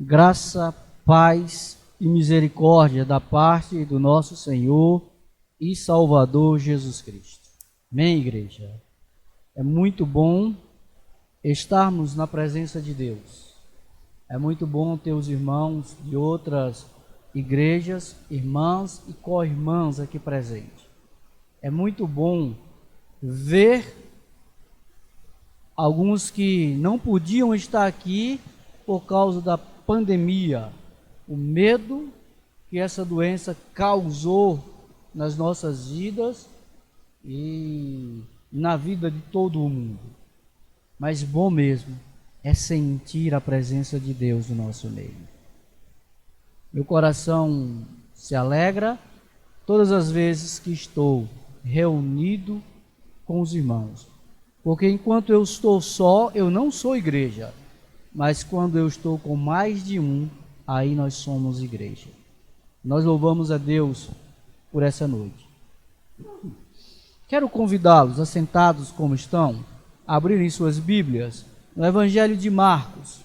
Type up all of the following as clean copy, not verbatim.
Graça, paz e misericórdia da parte do nosso Senhor e Salvador Jesus Cristo. Amém, igreja? É muito bom estarmos na presença de Deus. É muito bom ter os irmãos de outras igrejas, irmãs e co-irmãs aqui presentes. É muito bom ver alguns que não podiam estar aqui por causa da pandemia, o medo que essa doença causou nas nossas vidas e na vida de todo o mundo. Mas bom mesmo é sentir a presença de Deus no nosso meio. Meu coração se alegra todas as vezes que estou reunido com os irmãos. Porque enquanto eu estou só, eu não sou igreja. Mas quando eu estou com mais de um, aí nós somos igreja. Nós louvamos a Deus por essa noite. Quero convidá-los, assentados como estão, a abrirem suas Bíblias no Evangelho de Marcos,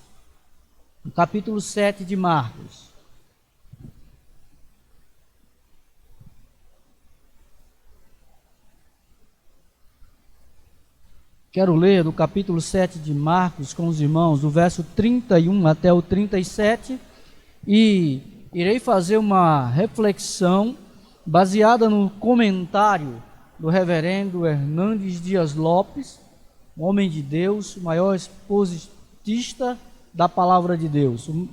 no capítulo 7 de Marcos. Quero ler do capítulo 7 de Marcos com os irmãos, do verso 31 até o 37, e irei fazer uma reflexão baseada no comentário do reverendo Hernandes Dias Lopes, um homem de Deus, o maior expositista da palavra de Deus, o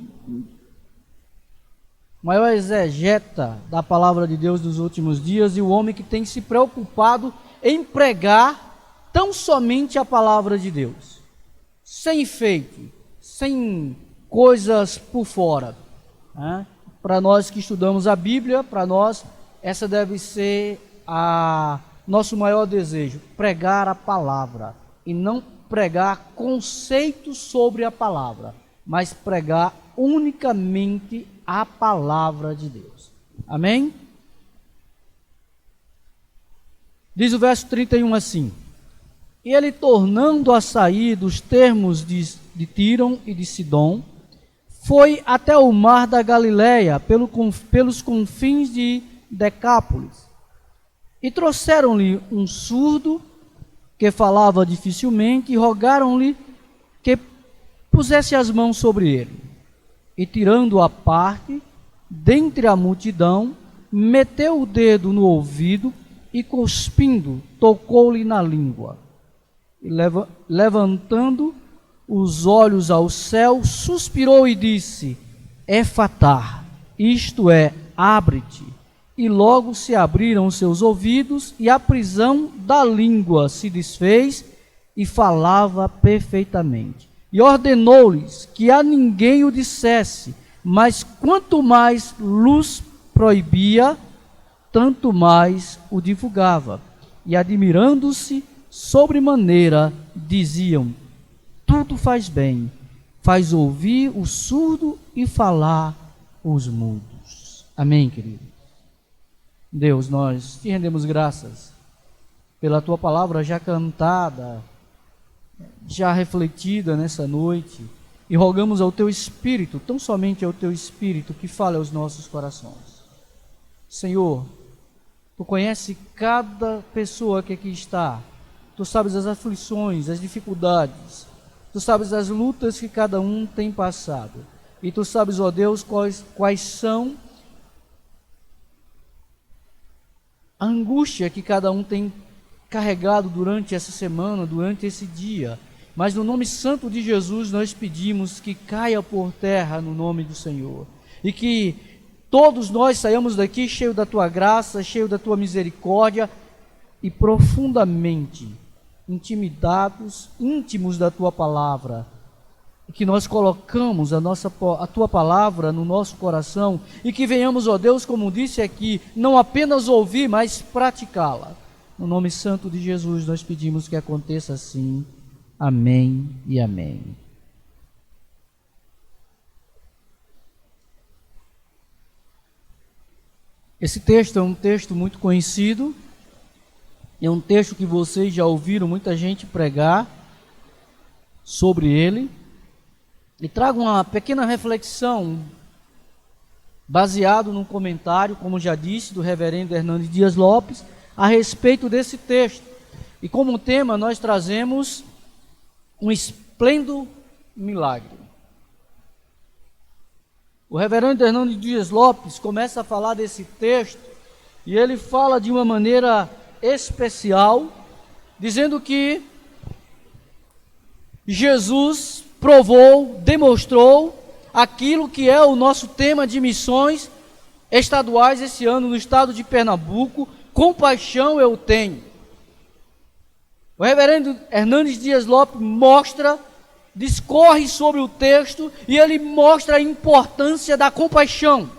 maior exegeta da palavra de Deus dos últimos dias e o homem que tem se preocupado em pregar tão somente a palavra de Deus, sem enfeite, sem coisas por fora. Para nós que estudamos a Bíblia, para nós, essa deve ser nosso maior desejo, pregar a palavra, e não pregar conceitos sobre a palavra, mas pregar unicamente a palavra de Deus. Amém? Diz o verso 31 assim: E ele, tornando a sair dos termos de Tiro e de Sidom, foi até o mar da Galileia, pelos confins de Decápolis. E trouxeram-lhe um surdo, que falava dificilmente, e rogaram-lhe que pusesse as mãos sobre ele. E tirando-o à parte, dentre a multidão, meteu o dedo no ouvido e, cuspindo, tocou-lhe na língua. E levantando os olhos ao céu, suspirou e disse: Efatá, isto é, abre-te. E logo se abriram seus ouvidos, e a prisão da língua se desfez, e falava perfeitamente. E ordenou-lhes que a ninguém o dissesse, mas quanto mais luz proibia, tanto mais o divulgava. E admirando-se sobremaneira, diziam: tudo faz bem, faz ouvir o surdo e falar os mudos. Amém, querido? Deus, nós te rendemos graças pela tua palavra já cantada, já refletida nessa noite, e rogamos ao teu Espírito, tão somente ao teu Espírito, que fale aos nossos corações. Senhor, tu conheces cada pessoa que aqui está. Tu sabes as aflições, as dificuldades. Tu sabes as lutas que cada um tem passado. E tu sabes, ó Deus, quais são a angústia que cada um tem carregado durante essa semana, durante esse dia. Mas no nome santo de Jesus nós pedimos que caia por terra no nome do Senhor. E que todos nós saiamos daqui cheio da tua graça, cheio da tua misericórdia e profundamente íntimos da tua palavra, e que nós colocamos a tua palavra no nosso coração, e que venhamos, ó Deus, como disse aqui, não apenas ouvir, mas praticá-la. No nome santo de Jesus nós pedimos que aconteça assim. Amém e amém. Esse texto é um texto muito conhecido, é um texto que vocês já ouviram muita gente pregar sobre ele. E trago uma pequena reflexão, baseado num comentário, como já disse, do reverendo Hernandes Dias Lopes, a respeito desse texto. E como tema nós trazemos um esplêndido milagre. O reverendo Hernandes Dias Lopes começa a falar desse texto, e ele fala de uma maneira especial, dizendo que Jesus provou, demonstrou aquilo que é o nosso tema de missões estaduais esse ano no estado de Pernambuco: compaixão eu tenho. O reverendo Hernandes Dias Lopes discorre sobre o texto, e ele mostra a importância da compaixão.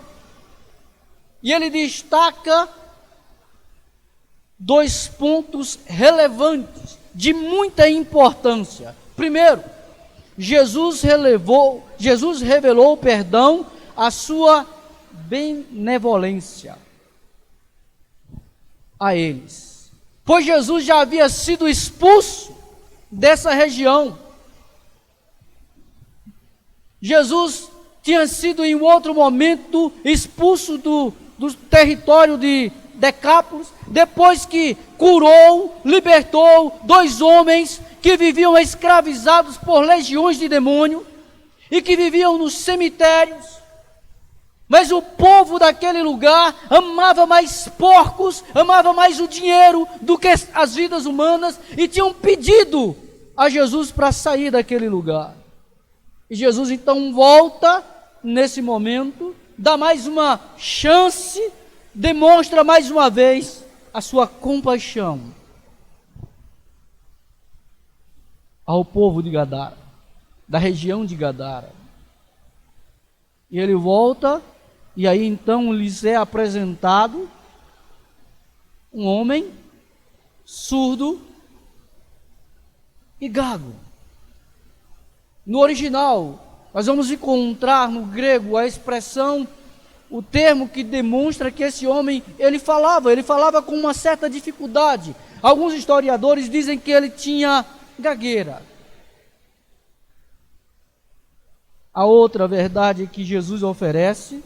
E ele destaca 2 pontos relevantes, de muita importância. Primeiro, Jesus revelou, a sua benevolência a eles. Pois Jesus já havia sido expulso dessa região. Jesus tinha sido em outro momento expulso do território de Decápolis, depois que curou, libertou 2 homens que viviam escravizados por legiões de demônio e que viviam nos cemitérios. Mas o povo daquele lugar amava mais porcos, amava mais o dinheiro do que as vidas humanas, e tinham pedido a Jesus para sair daquele lugar. E Jesus então volta nesse momento, dá mais uma chance, demonstra mais uma vez a sua compaixão ao povo de Gadara, da região de Gadara. E ele volta, e aí então lhes é apresentado um homem surdo e gago. No original, nós vamos encontrar no grego a expressão, o termo que demonstra que esse homem, ele falava com uma certa dificuldade. Alguns historiadores dizem que ele tinha gagueira. A outra verdade é que Jesus oferece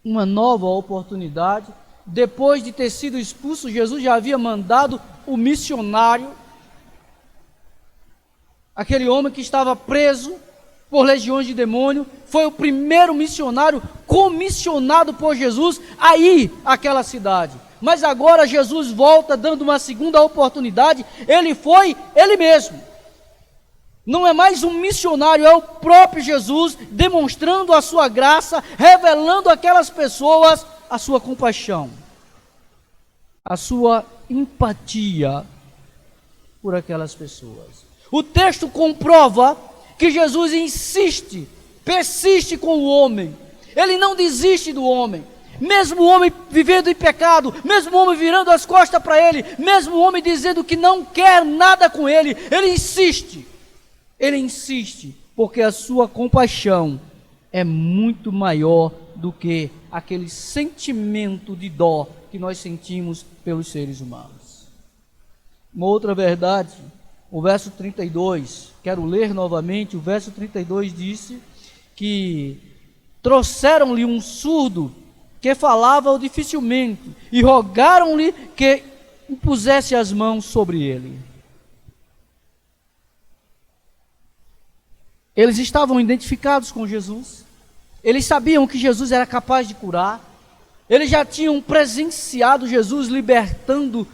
uma nova oportunidade. Depois de ter sido expulso, Jesus já havia mandado o missionário, aquele homem que estava preso por legiões de demônio, foi o primeiro missionário comissionado por Jesus a ir àquela cidade. Mas agora Jesus volta dando uma segunda oportunidade. Ele foi ele mesmo. Não é mais um missionário, é o próprio Jesus demonstrando a sua graça, revelando àquelas pessoas a sua compaixão, a sua empatia por aquelas pessoas. O texto comprova que Jesus persiste com o homem. Ele não desiste do homem. Mesmo o homem vivendo em pecado, mesmo o homem virando as costas para ele, mesmo o homem dizendo que não quer nada com ele, ele insiste. Ele insiste, porque a sua compaixão é muito maior do que aquele sentimento de dó que nós sentimos pelos seres humanos. Uma outra verdade, o verso 32, quero ler novamente, o verso 32 disse que trouxeram-lhe um surdo que falava dificilmente e rogaram-lhe que impusesse as mãos sobre ele. Eles estavam identificados com Jesus, eles sabiam que Jesus era capaz de curar, eles já tinham presenciado Jesus libertando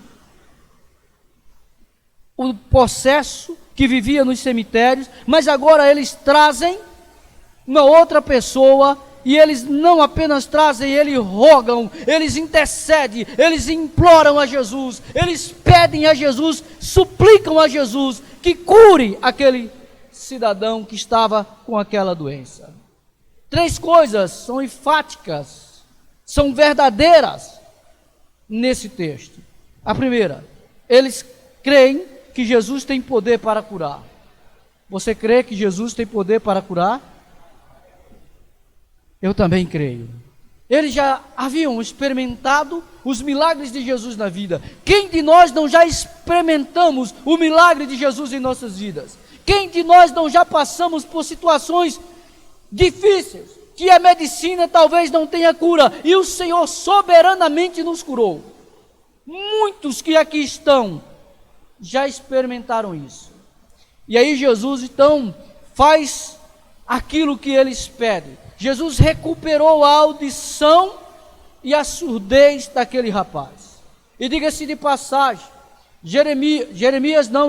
o possesso que vivia nos cemitérios, mas agora eles trazem uma outra pessoa, e eles não apenas trazem, eles rogam, eles intercedem, eles imploram a Jesus, eles pedem a Jesus, suplicam a Jesus que cure aquele cidadão que estava com aquela doença. 3 coisas são enfáticas, são verdadeiras nesse texto. A primeira, eles creem que Jesus tem poder para curar. Você crê que Jesus tem poder para curar? Eu também creio. Eles já haviam experimentado os milagres de Jesus na vida. Quem de nós não já experimentamos o milagre de Jesus em nossas vidas? Quem de nós não já passamos por situações difíceis, que a medicina talvez não tenha cura, e o Senhor soberanamente nos curou? Muitos que aqui estão já experimentaram isso. E aí Jesus então faz aquilo que eles pedem. Jesus recuperou a audição e a surdez daquele rapaz. E diga-se de passagem,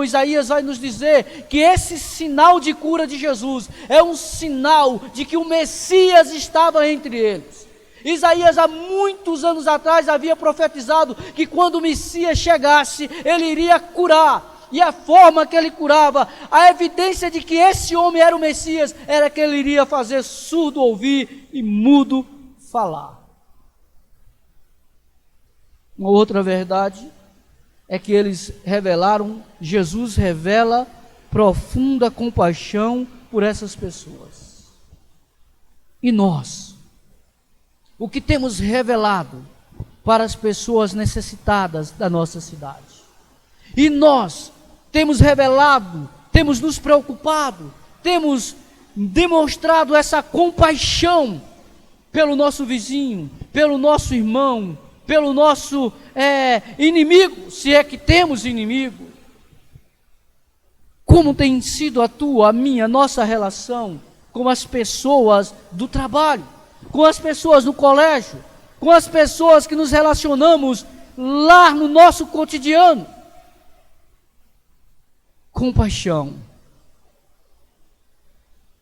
Isaías vai nos dizer que esse sinal de cura de Jesus é um sinal de que o Messias estava entre eles. Isaías há muitos anos atrás havia profetizado que quando o Messias chegasse, ele iria curar. E a forma que ele curava, a evidência de que esse homem era o Messias, era que ele iria fazer surdo ouvir e mudo falar. Uma outra verdade é que eles revelaram, Jesus revela profunda compaixão por essas pessoas. E nós, o que temos revelado para as pessoas necessitadas da nossa cidade? E nós temos revelado, temos nos preocupado, temos demonstrado essa compaixão pelo nosso vizinho, pelo nosso irmão, pelo nosso inimigo, se é que temos inimigo. Como tem sido a tua, a minha, a nossa relação com as pessoas do trabalho, com as pessoas do colégio, com as pessoas que nos relacionamos lá no nosso cotidiano? Compaixão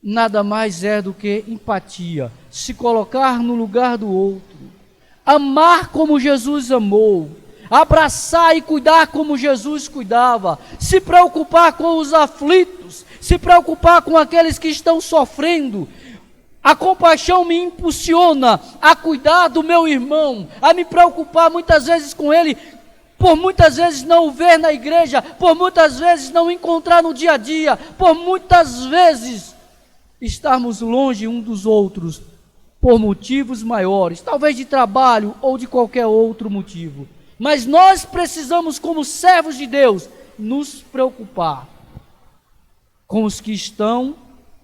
nada mais é do que empatia, se colocar no lugar do outro, amar como Jesus amou, abraçar e cuidar como Jesus cuidava, se preocupar com os aflitos, se preocupar com aqueles que estão sofrendo. A compaixão me impulsiona a cuidar do meu irmão, a me preocupar muitas vezes com ele, por muitas vezes não o ver na igreja, por muitas vezes não encontrar no dia a dia, por muitas vezes estarmos longe um dos outros, por motivos maiores, talvez de trabalho ou de qualquer outro motivo. Mas nós precisamos, como servos de Deus, nos preocupar com os que estão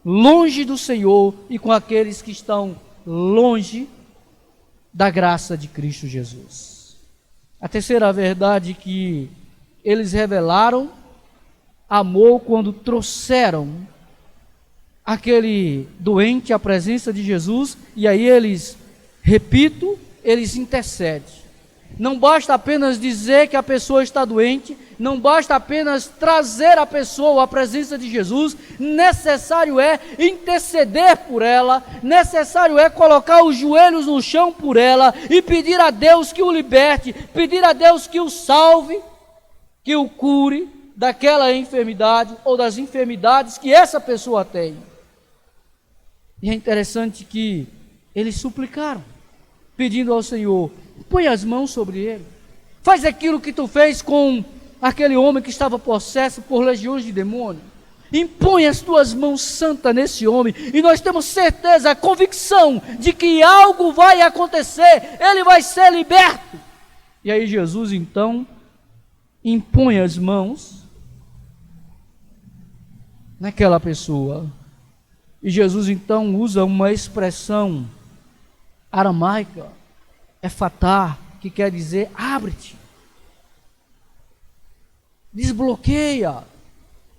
longe do Senhor e com aqueles que estão longe da graça de Cristo Jesus. A terceira verdade que eles revelaram amor quando trouxeram aquele doente à presença de Jesus, e aí eles, repito, eles intercedem. Não basta apenas dizer que a pessoa está doente, não basta apenas trazer a pessoa à presença de Jesus, necessário é interceder por ela, necessário é colocar os joelhos no chão por ela e pedir a Deus que o liberte, pedir a Deus que o salve, que o cure daquela enfermidade ou das enfermidades que essa pessoa tem. E é interessante que eles suplicaram, pedindo ao Senhor: põe as mãos sobre ele, faz aquilo que tu fez com aquele homem que estava possesso por legiões de demônio, impõe as tuas mãos santas nesse homem, e nós temos certeza, a convicção de que algo vai acontecer, ele vai ser liberto. E aí Jesus então impõe as mãos naquela pessoa, e Jesus então usa uma expressão aramaica, efatá, que quer dizer abre-te, desbloqueia.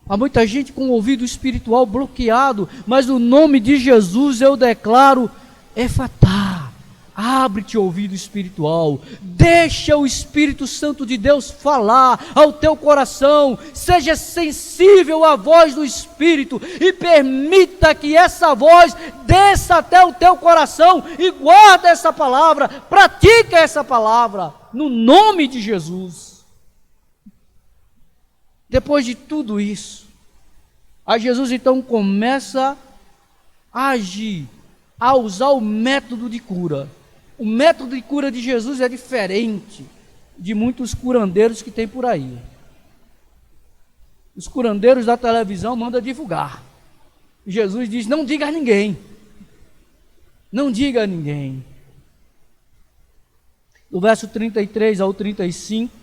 Há muita gente com o ouvido espiritual bloqueado, mas no nome de Jesus eu declaro efatá, abre-te o ouvido espiritual, deixa o Espírito Santo de Deus falar ao teu coração, seja sensível à voz do Espírito e permita que essa voz desça até o teu coração e guarda essa palavra, pratica essa palavra, no nome de Jesus. Depois de tudo isso, aí Jesus então começa a agir, a usar o método de cura. O método de cura de Jesus é diferente de muitos curandeiros que tem por aí. Os curandeiros da televisão mandam divulgar. Jesus diz: não diga a ninguém. Não diga a ninguém. Do verso 33 ao 35,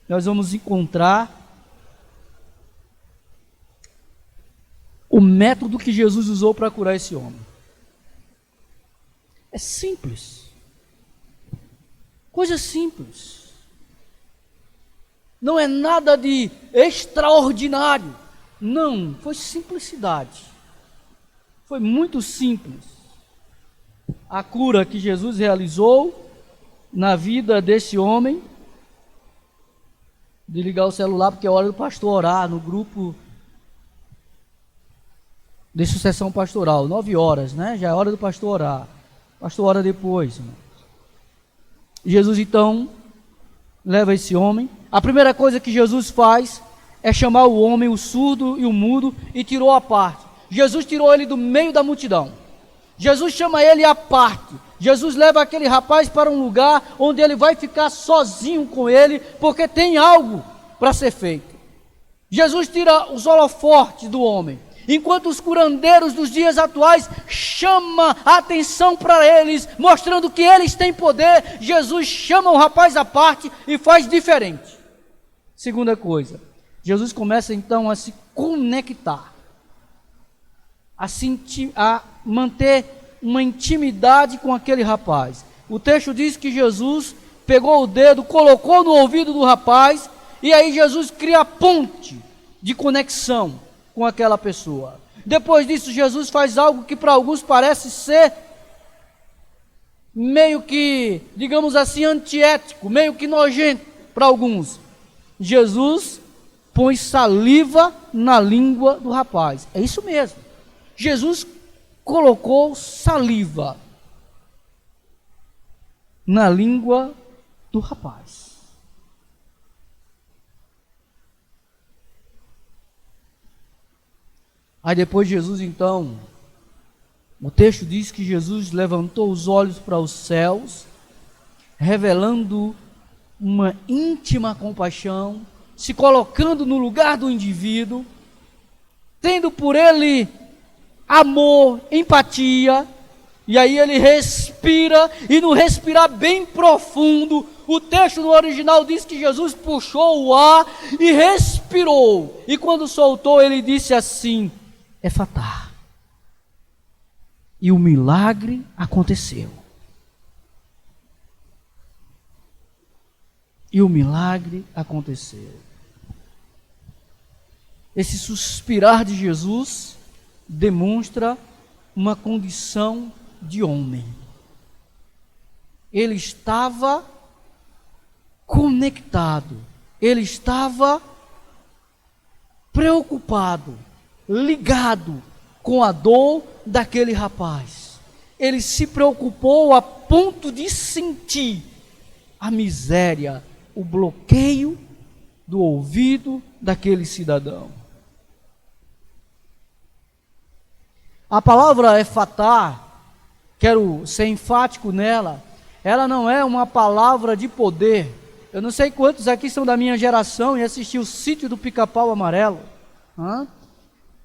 nós vamos encontrar o método que Jesus usou para curar esse homem. É simples. Coisa simples. Não é nada de extraordinário. Não, foi simplicidade. Foi muito simples. A cura que Jesus realizou na vida desse homem. De ligar o celular, porque é hora do pastor orar no grupo de sucessão pastoral. 9 horas, né? Já é hora do pastor orar. O pastor ora depois, irmão. Jesus então leva esse homem. A primeira coisa que Jesus faz é chamar o homem, o surdo e o mudo, e tirou à parte. Jesus tirou ele do meio da multidão. Jesus chama ele à parte. Jesus leva aquele rapaz para um lugar onde ele vai ficar sozinho com ele, porque tem algo para ser feito. Jesus tira os holofotes do homem, enquanto os curandeiros dos dias atuais chamam a atenção para eles, mostrando que eles têm poder. Jesus chama o rapaz à parte e faz diferente. Segunda coisa, Jesus começa então a se conectar, a manter uma intimidade com aquele rapaz. O texto diz que Jesus pegou o dedo, colocou no ouvido do rapaz, e aí Jesus cria a ponte de conexão com aquela pessoa. Depois disso, Jesus faz algo que para alguns parece ser meio que, digamos assim, antiético, meio que nojento para alguns. Jesus põe saliva na língua do rapaz. É isso mesmo. Jesus colocou saliva na língua do rapaz. Aí depois Jesus então, o texto diz que Jesus levantou os olhos para os céus, revelando uma íntima compaixão, se colocando no lugar do indivíduo, tendo por ele amor, empatia, e aí ele respira, e no respirar bem profundo, o texto no original diz que Jesus puxou o ar e respirou, e quando soltou ele disse assim: Efatá. E o milagre aconteceu. E o milagre aconteceu. Esse suspirar de Jesus demonstra uma condição de homem. Ele estava conectado, ele estava preocupado, ligado com a dor daquele rapaz. Ele se preocupou a ponto de sentir a miséria, o bloqueio do ouvido daquele cidadão. A palavra efatá, quero ser enfático nela, ela não é uma palavra de poder. Eu não sei quantos aqui são da minha geração e assistiu o Sítio do Pica-Pau Amarelo.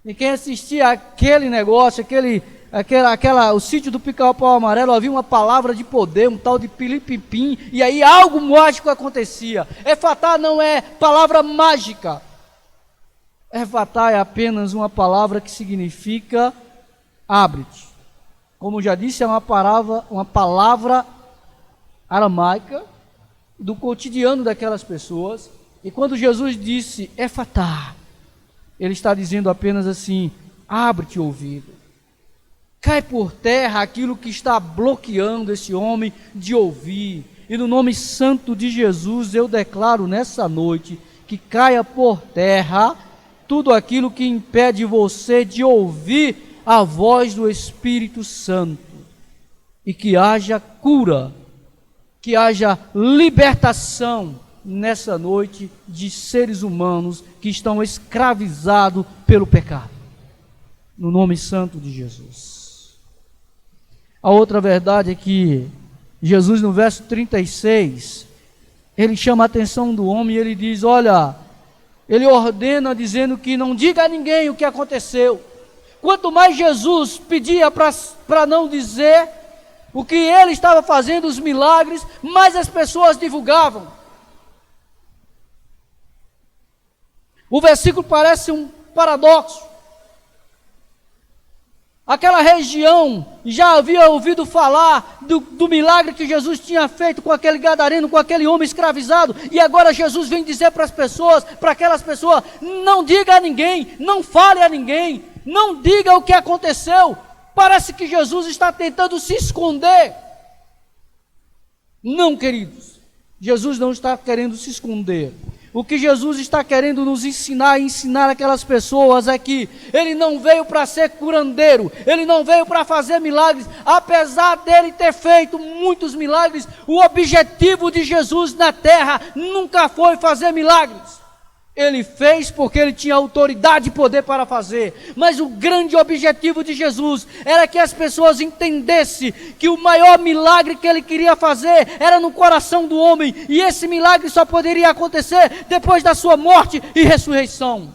E quem assistia aquele negócio, o Sítio do Pica-Pau Amarelo, havia uma palavra de poder, um tal de pilipipim, e aí algo mágico acontecia. Efatá não é palavra mágica. Efatá é apenas uma palavra que significa abre-te. Como já disse, é uma palavra aramaica do cotidiano daquelas pessoas. E quando Jesus disse efatá, ele está dizendo apenas assim: abre-te ouvido. Cai por terra aquilo que está bloqueando esse homem de ouvir. E no nome santo de Jesus eu declaro nessa noite que caia por terra tudo aquilo que impede você de ouvir a voz do Espírito Santo, e que haja cura, que haja libertação nessa noite de seres humanos que estão escravizados pelo pecado, no nome santo de Jesus. A outra verdade é que Jesus, no verso 36, ele chama a atenção do homem e ele diz, olha, ele ordena dizendo que não diga a ninguém o que aconteceu. Quanto mais Jesus pedia para não dizer o que ele estava fazendo, os milagres, mais as pessoas divulgavam. O versículo parece um paradoxo. Aquela região já havia ouvido falar do milagre que Jesus tinha feito com aquele gadareno, com aquele homem escravizado, e agora Jesus vem dizer para as pessoas, para aquelas pessoas: não diga a ninguém, não fale a ninguém, não diga o que aconteceu. Parece que Jesus está tentando se esconder. Não, queridos, Jesus não está querendo se esconder. O que Jesus está querendo nos ensinar aquelas pessoas é que Ele não veio para ser curandeiro, Ele não veio para fazer milagres. Apesar dele ter feito muitos milagres, o objetivo de Jesus na terra nunca foi fazer milagres. Ele fez porque Ele tinha autoridade e poder para fazer, mas o grande objetivo de Jesus era que as pessoas entendessem que o maior milagre que Ele queria fazer era no coração do homem, e esse milagre só poderia acontecer depois da sua morte e ressurreição.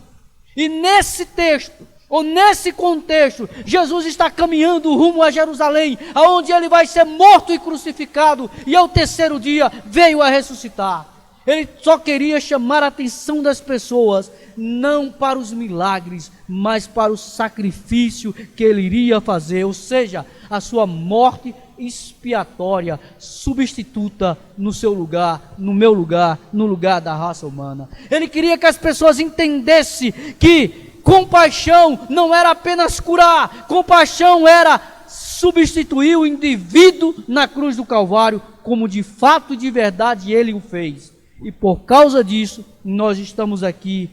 E nesse texto, ou nesse contexto, Jesus está caminhando rumo a Jerusalém, aonde Ele vai ser morto e crucificado, e ao terceiro dia veio a ressuscitar. Ele só queria chamar a atenção das pessoas, não para os milagres, mas para o sacrifício que Ele iria fazer, ou seja, a sua morte expiatória, substituta no seu lugar, no meu lugar, no lugar da raça humana. Ele queria que as pessoas entendessem que compaixão não era apenas curar, compaixão era substituir o indivíduo na cruz do Calvário, como de fato e de verdade Ele o fez. E por causa disso, nós estamos aqui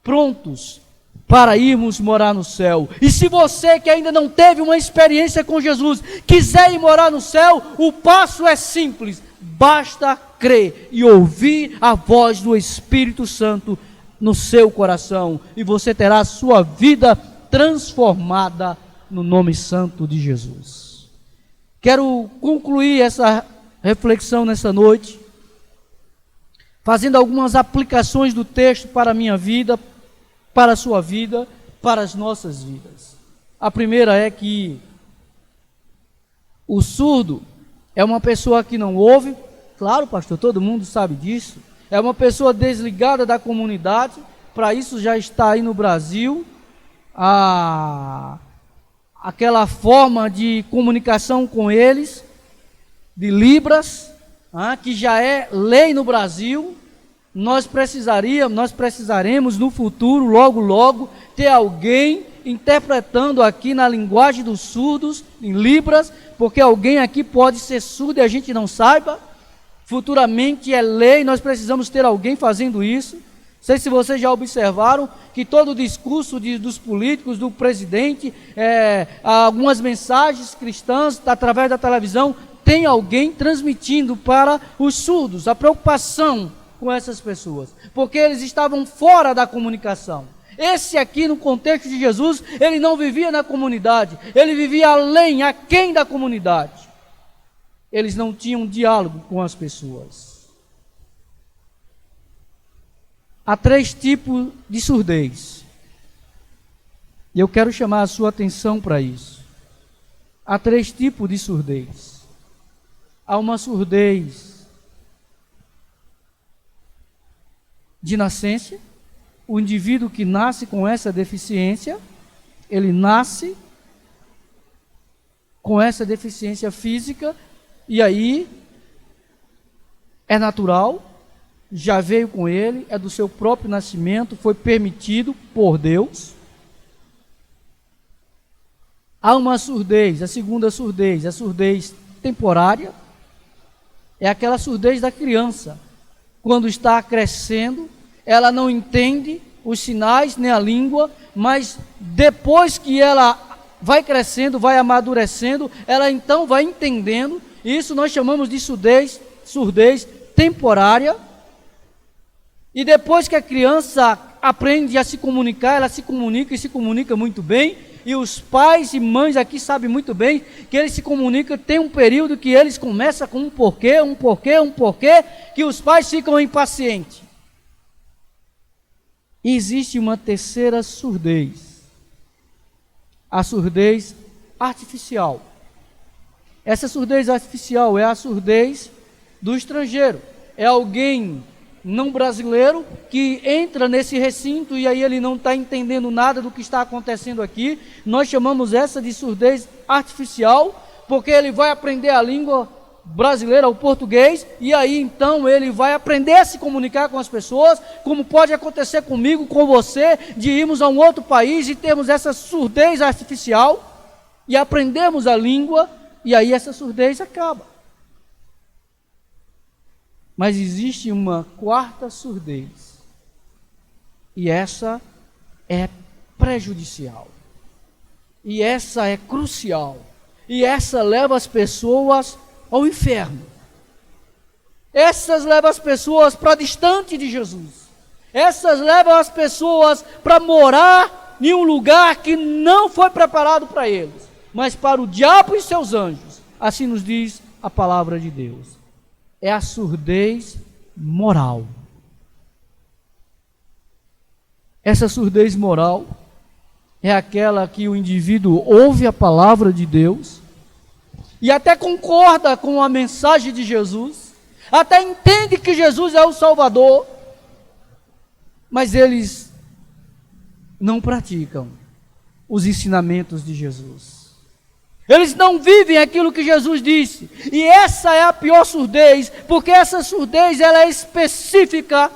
prontos para irmos morar no céu. E se você que ainda não teve uma experiência com Jesus, quiser ir morar no céu, o passo é simples. Basta crer e ouvir a voz do Espírito Santo no seu coração, e você terá a sua vida transformada no nome santo de Jesus. Quero concluir essa reflexão nessa noite fazendo algumas aplicações do texto para a minha vida, para a sua vida, para as nossas vidas. A primeira é que o surdo é uma pessoa que não ouve. Claro, pastor, todo mundo sabe disso. É uma pessoa desligada da comunidade. Para isso já está aí no Brasil aquela forma de comunicação com eles, de Libras, que já é lei no Brasil. Nós precisaremos no futuro, logo, ter alguém interpretando aqui na linguagem dos surdos, em Libras, porque alguém aqui pode ser surdo e a gente não saiba. Futuramente é lei, nós precisamos ter alguém fazendo isso. Não sei se vocês já observaram que todo o discurso dos políticos, do presidente, algumas mensagens cristãs através da televisão, tem alguém transmitindo para os surdos a preocupação com essas pessoas, porque eles estavam fora da comunicação. Esse aqui, no contexto de Jesus, ele não vivia na comunidade, ele vivia além, aquém da comunidade. Eles não tinham diálogo com as pessoas. Há 3 tipos de surdez, e eu quero chamar a sua atenção para isso. Há 3 tipos de surdez. Há uma surdez de nascença. O indivíduo que nasce com essa deficiência, ele nasce com essa deficiência física, e aí é natural, já veio com ele, é do seu próprio nascimento, foi permitido por Deus. Há uma surdez, a segunda surdez, a surdez temporária, é aquela surdez da criança. Quando está crescendo, ela não entende os sinais nem a língua, mas depois que ela vai crescendo, vai amadurecendo, ela então vai entendendo. Isso nós chamamos de surdez temporária. E depois que a criança aprende a se comunicar, ela se comunica e se comunica muito bem. E os pais e mães aqui sabem muito bem que eles se comunicam, tem um período que eles começam com um porquê, que os pais ficam impacientes. E existe uma terceira surdez, a surdez artificial. Essa surdez artificial é a surdez do estrangeiro. É alguém não brasileiro que entra nesse recinto e aí ele não está entendendo nada do que está acontecendo aqui. Nós chamamos essa de surdez artificial, porque ele vai aprender a língua brasileira, o português, e aí então ele vai aprender a se comunicar com as pessoas, como pode acontecer comigo, com você, de irmos a um outro país e termos essa surdez artificial e aprendemos a língua e aí essa surdez acaba. Mas existe uma quarta surdez, e essa é prejudicial, e essa é crucial, e essa leva as pessoas ao inferno. Essas levam as pessoas para distante de Jesus. Essas levam as pessoas para morar em um lugar que não foi preparado para eles, mas para o diabo e seus anjos. Assim nos diz a palavra de Deus. É a surdez moral. Essa surdez moral é aquela que o indivíduo ouve a palavra de Deus e até concorda com a mensagem de Jesus, até entende que Jesus é o Salvador, mas eles não praticam os ensinamentos de Jesus. Eles não vivem aquilo que Jesus disse. E essa é a pior surdez, porque essa surdez ela é específica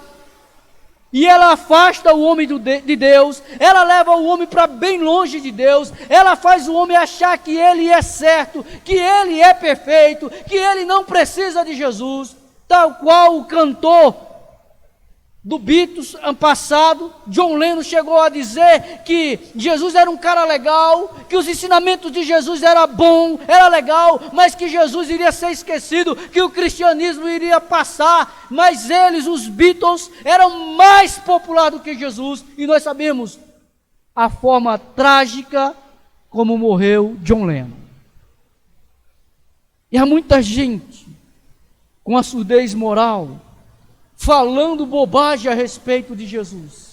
e ela afasta o homem de Deus, ela leva o homem para bem longe de Deus, ela faz o homem achar que ele é certo, que ele é perfeito, que ele não precisa de Jesus, tal qual o cantor do Beatles ano passado, John Lennon, chegou a dizer que Jesus era um cara legal, que os ensinamentos de Jesus era bom, era legal, mas que Jesus iria ser esquecido, que o cristianismo iria passar, mas eles, os Beatles, eram mais populares do que Jesus, e nós sabemos a forma trágica como morreu John Lennon. E há muita gente com a surdez moral, falando bobagem a respeito de Jesus.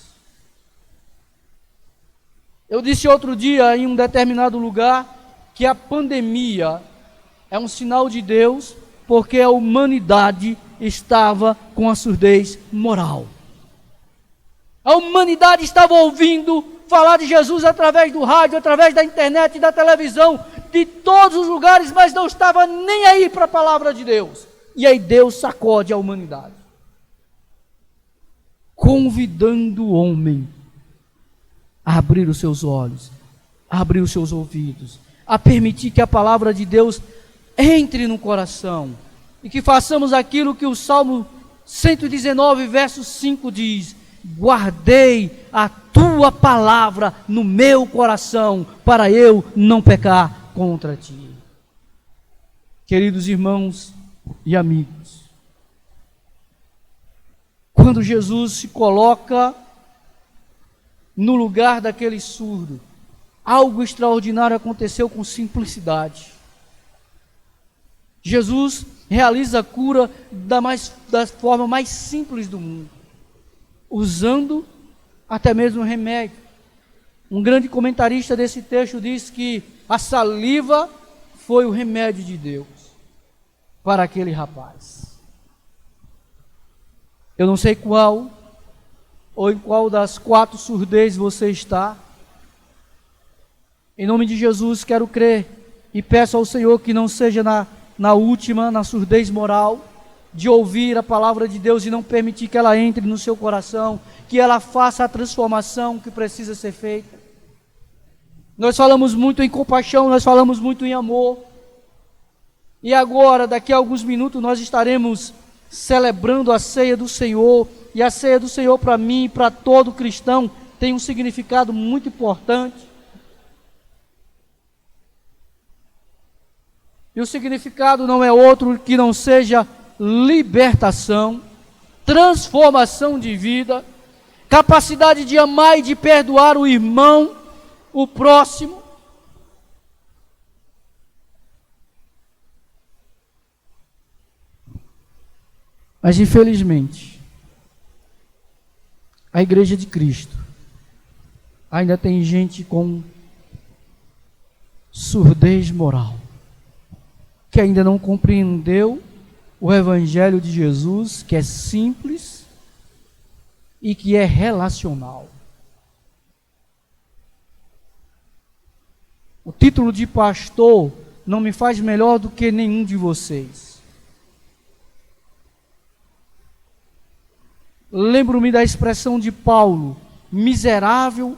Eu disse outro dia em um determinado lugar que a pandemia é um sinal de Deus, porque a humanidade estava com a surdez moral. A humanidade estava ouvindo falar de Jesus através do rádio, através da internet e da televisão, de todos os lugares, mas não estava nem aí para a palavra de Deus. E aí Deus sacode a humanidade, convidando o homem a abrir os seus olhos, a abrir os seus ouvidos, a permitir que a palavra de Deus entre no coração e que façamos aquilo que o Salmo 119, verso 5 diz: guardei a tua palavra no meu coração, para eu não pecar contra ti. Queridos irmãos e amigos, quando Jesus se coloca no lugar daquele surdo, algo extraordinário aconteceu com simplicidade. Jesus realiza a cura da forma mais simples do mundo, usando até mesmo remédio. Um grande comentarista desse texto diz que a saliva foi o remédio de Deus para aquele rapaz. Eu não sei qual, ou em qual das 4 surdez você está. Em nome de Jesus, quero crer e peço ao Senhor que não seja na última, na surdez moral, de ouvir a palavra de Deus e não permitir que ela entre no seu coração, que ela faça a transformação que precisa ser feita. Nós falamos muito em compaixão, nós falamos muito em amor, e agora, daqui a alguns minutos, nós estaremos celebrando a ceia do Senhor, e a ceia do Senhor para mim e para todo cristão tem um significado muito importante. E o significado não é outro que não seja libertação, transformação de vida, capacidade de amar e de perdoar o irmão, o próximo. Mas infelizmente, a Igreja de Cristo ainda tem gente com surdez moral, que ainda não compreendeu o Evangelho de Jesus, que é simples, e que é relacional. O título de pastor não me faz melhor do que nenhum de vocês. Lembro-me da expressão de Paulo: miserável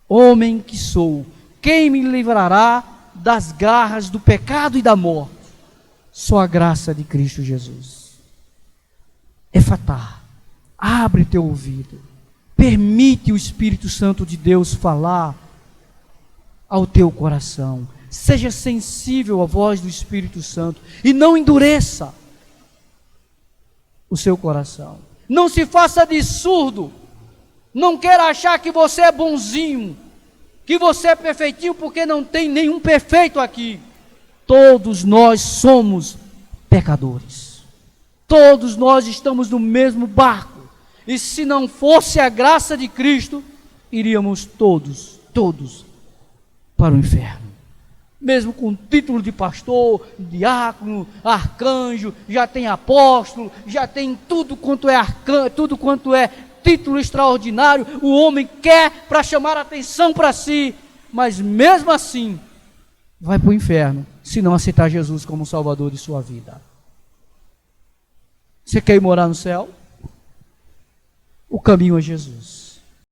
homem que sou, quem me livrará das garras do pecado e da morte? Só a graça de Cristo Jesus. Efatá, abre teu ouvido, permite o Espírito Santo de Deus falar ao teu coração. Seja sensível à voz do Espírito Santo e não endureça o seu coração. Não se faça de surdo. Não queira achar que você é bonzinho, que você é perfeitinho, porque não tem nenhum perfeito aqui. Todos nós somos pecadores. Todos nós estamos no mesmo barco. E se não fosse a graça de Cristo, iríamos todos para o inferno. Mesmo com título de pastor, diácono, arcanjo, já tem apóstolo, já tem tudo quanto é arcanjo, tudo quanto é título extraordinário, o homem quer para chamar a atenção para si, mas mesmo assim vai para o inferno, se não aceitar Jesus como Salvador de sua vida. Você quer ir morar no céu? O caminho é Jesus.